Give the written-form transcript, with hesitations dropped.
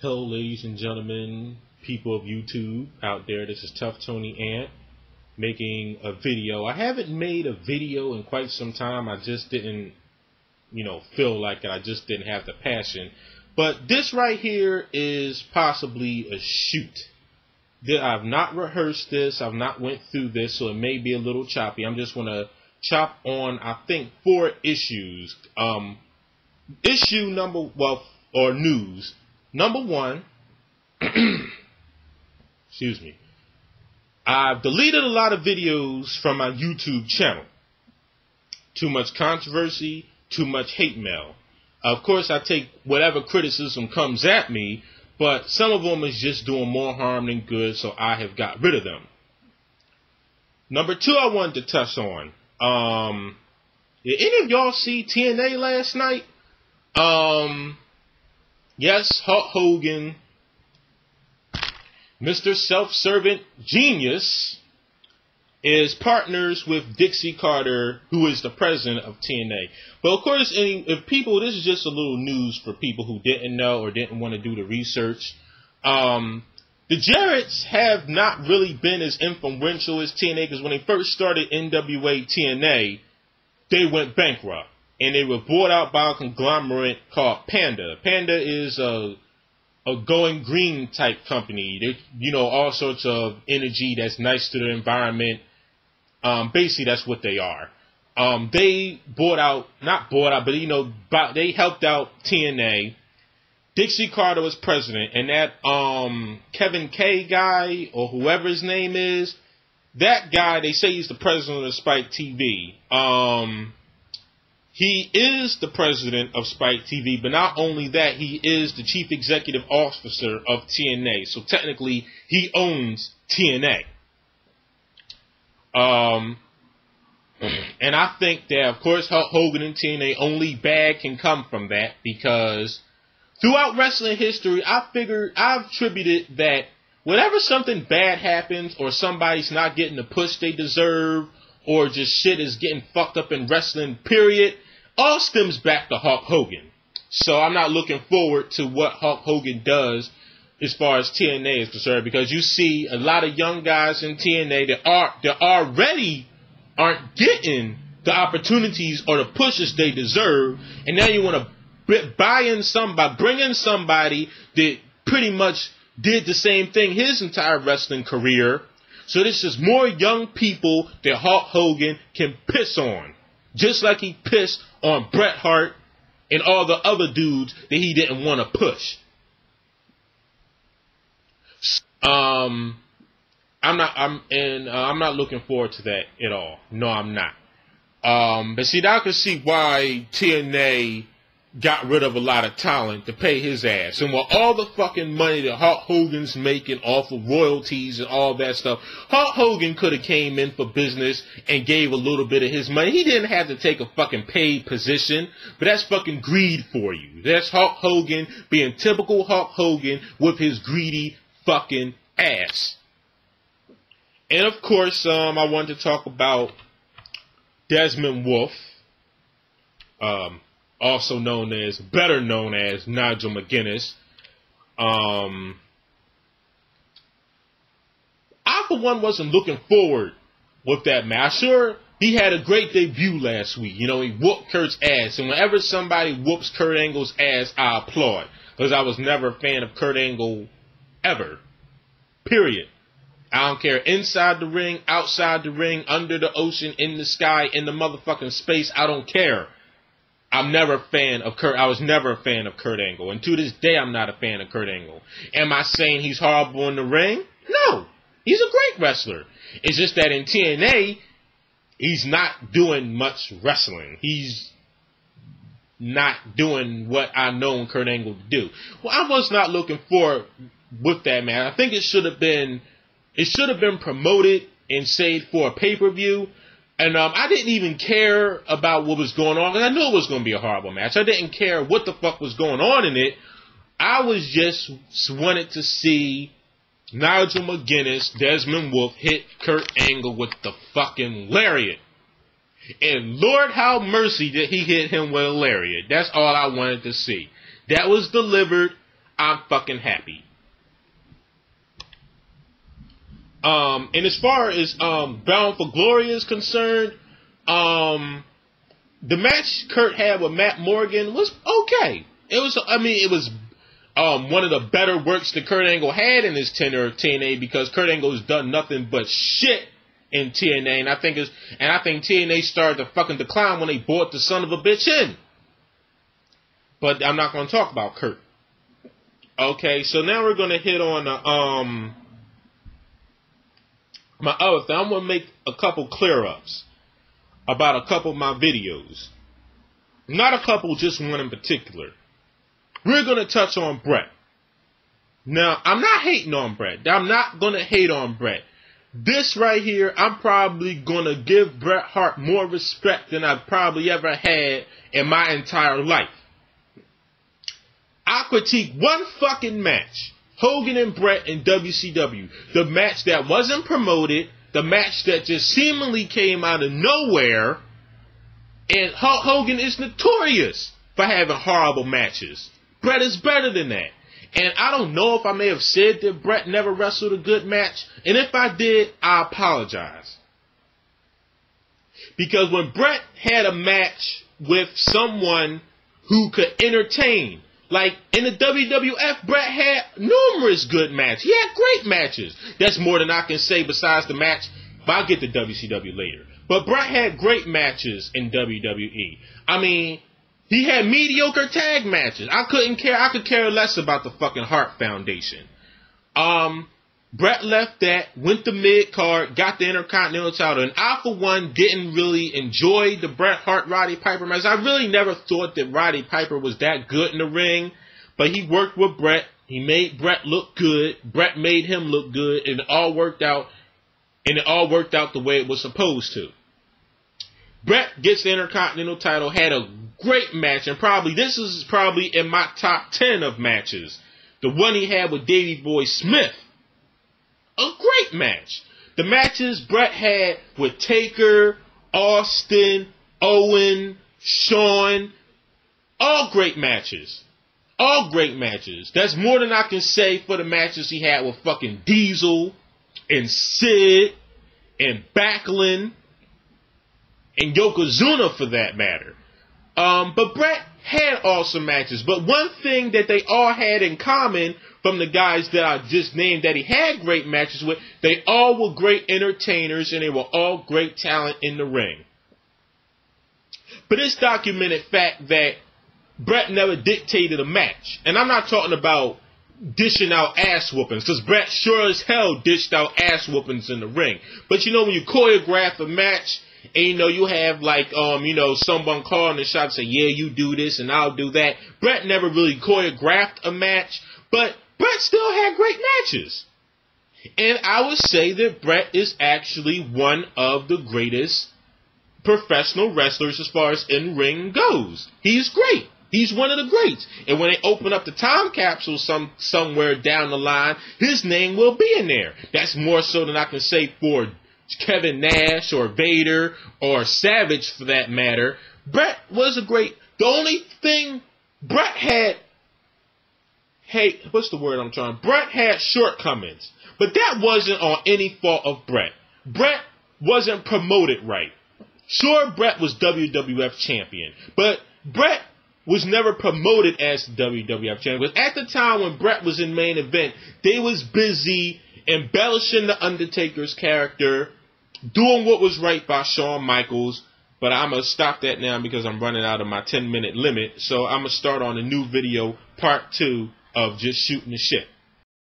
Hello, ladies and gentlemen, people of YouTube out there. This is Tough Tony Ant making a video. I haven't made a video in quite some time. I just didn't, feel like it. I just didn't have the passion. But this right here is possibly a shoot. I've not rehearsed this. I've not went through this, so it may be a little choppy. I'm just going to chop on, I think, 4 issues. News. Number 1, excuse me, I've deleted a lot of videos from my YouTube channel. Too much controversy, too much hate mail. Of course, I take whatever criticism comes at me, but some of them is just doing more harm than good, so I have got rid of them. Number 2, I wanted to touch on. Did any of y'all see TNA last night? Yes, Hulk Hogan, Mr. Self-Servant Genius, is partners with Dixie Carter, who is the president of TNA. But of course, if people, this is just a little news for people who didn't know or didn't want to do the research. The Jarretts have not really been as influential as TNA, because when they first started NWA TNA, they went bankrupt. And they were bought out by a conglomerate called Panda. Panda is a going green type company. They, all sorts of energy that's nice to the environment. Basically, that's what they are. They they helped out TNA. Dixie Carter was president, and that Kevin K guy, or whoever his name is, that guy, they say he's the president of Spike TV. He is the president of Spike TV, but not only that, he is the chief executive officer of TNA. So technically, he owns TNA. And I think that, of course, Hulk Hogan and TNA, only bad can come from that, because throughout wrestling history, I've attributed that whenever something bad happens, or somebody's not getting the push they deserve, or just shit is getting fucked up in wrestling, period, all stems back to Hulk Hogan. So I'm not looking forward to what Hulk Hogan does as far as TNA is concerned, because you see a lot of young guys in TNA that already aren't getting the opportunities or the pushes they deserve, and now you want to bring in somebody that pretty much did the same thing his entire wrestling career. So this is more young people that Hulk Hogan can piss on. Just like he pissed on Bret Hart and all the other dudes that he didn't want to push. I'm not looking forward to that at all. No, I'm not. But see, now I can see why TNA got rid of a lot of talent to pay his ass. And with all the fucking money that Hulk Hogan's making off of royalties and all that stuff, Hulk Hogan could have came in for business and gave a little bit of his money. He didn't have to take a fucking paid position, but that's fucking greed for you. That's Hulk Hogan being typical Hulk Hogan with his greedy fucking ass. And of course, I wanted to talk about Desmond Wolfe, better known as Nigel McGuinness. I, for one, wasn't looking forward with that match. Sure, he had a great debut last week. He whooped Kurt's ass. And whenever somebody whoops Kurt Angle's ass, I applaud. Because I was never a fan of Kurt Angle, ever. Period. I don't care. Inside the ring, outside the ring, under the ocean, in the sky, in the motherfucking space, I don't care. I'm never a fan of Kurt. I was never a fan of Kurt Angle. And to this day, I'm not a fan of Kurt Angle. Am I saying he's horrible in the ring? No. He's a great wrestler. It's just that in TNA, he's not doing much wrestling. He's not doing what I know Kurt Angle to do. Well, I was not looking forward with that, man. I think it should have been promoted and saved for a pay-per-view. And I didn't even care about what was going on, because I knew it was going to be a horrible match. I didn't care what the fuck was going on in it. I was just wanted to see Nigel McGuinness, Desmond Wolfe, hit Kurt Angle with the fucking lariat. And Lord have mercy that he hit him with a lariat. That's all I wanted to see. That was delivered. I'm fucking happy. And as far as Bound for Glory is concerned, the match Kurt had with Matt Morgan was okay. It was one of the better works that Kurt Angle had in his tenure of TNA, because Kurt Angle has done nothing but shit in TNA, and I think TNA started to fucking decline when they brought the son of a bitch in. But I'm not going to talk about Kurt. Okay, so now we're going to hit on my other thing. I'm going to make a couple clear-ups about a couple of my videos. Not a couple, just one in particular. We're going to touch on Bret. Now, I'm not hating on Bret. I'm not going to hate on Bret. This right here, I'm probably going to give Bret Hart more respect than I've probably ever had in my entire life. I critique one fucking match. Hogan and Bret in WCW. The match that wasn't promoted. The match that just seemingly came out of nowhere. And Hulk Hogan is notorious for having horrible matches. Bret is better than that. And I don't know if I may have said that Bret never wrestled a good match. And if I did, I apologize. Because when Bret had a match with someone who could entertain, like in the WWF, Bret had numerous good matches. He had great matches. That's more than I can say besides the match. But I'll get to WCW later. But Bret had great matches in WWE. I mean, he had mediocre tag matches. I could care less about the fucking Hart Foundation. Bret left that, went to mid-card, got the Intercontinental title, and I, for one, didn't really enjoy the Bret Hart-Roddy Piper match. I really never thought that Roddy Piper was that good in the ring, but he worked with Bret. He made Bret look good. Bret made him look good, and it all worked out the way it was supposed to. Bret gets the Intercontinental title, had a great match, and this is probably in my top 10 of matches. The one he had with Davey Boy Smith. A great match. The matches Bret had with Taker, Austin, Owen, Shawn. All great matches. All great matches. That's more than I can say for the matches he had with fucking Diesel and Sid and Backlund and Yokozuna, for that matter. But Bret had awesome matches. But one thing that they all had in common from the guys that I just named that he had great matches with, they all were great entertainers and they were all great talent in the ring. But it's documented fact that Bret never dictated a match. And I'm not talking about dishing out ass whoopings, because Bret sure as hell dished out ass whoopings in the ring. But you know, when you choreograph a match, and you know, you have like, someone calling the shot and say, yeah, you do this and I'll do that. Bret never really choreographed a match, but Bret still had great matches. And I would say that Bret is actually one of the greatest professional wrestlers as far as in-ring goes. He's great. He's one of the greats. And when they open up the time capsule somewhere down the line, his name will be in there. That's more so than I can say for Kevin Nash or Vader or Savage, for that matter. Bret was a great... The only thing Bret had... Hey, what's the word I'm trying? Bret had shortcomings. But that wasn't on any fault of Bret. Bret wasn't promoted right. Sure, Bret was WWF champion. But Bret was never promoted as WWF champion. But at the time when Bret was in main event, they was busy embellishing the Undertaker's character, doing what was right by Shawn Michaels. But I'm going to stop that now because I'm running out of my 10-minute limit. So I'm going to start on a new video, part 2 of just shooting the shit.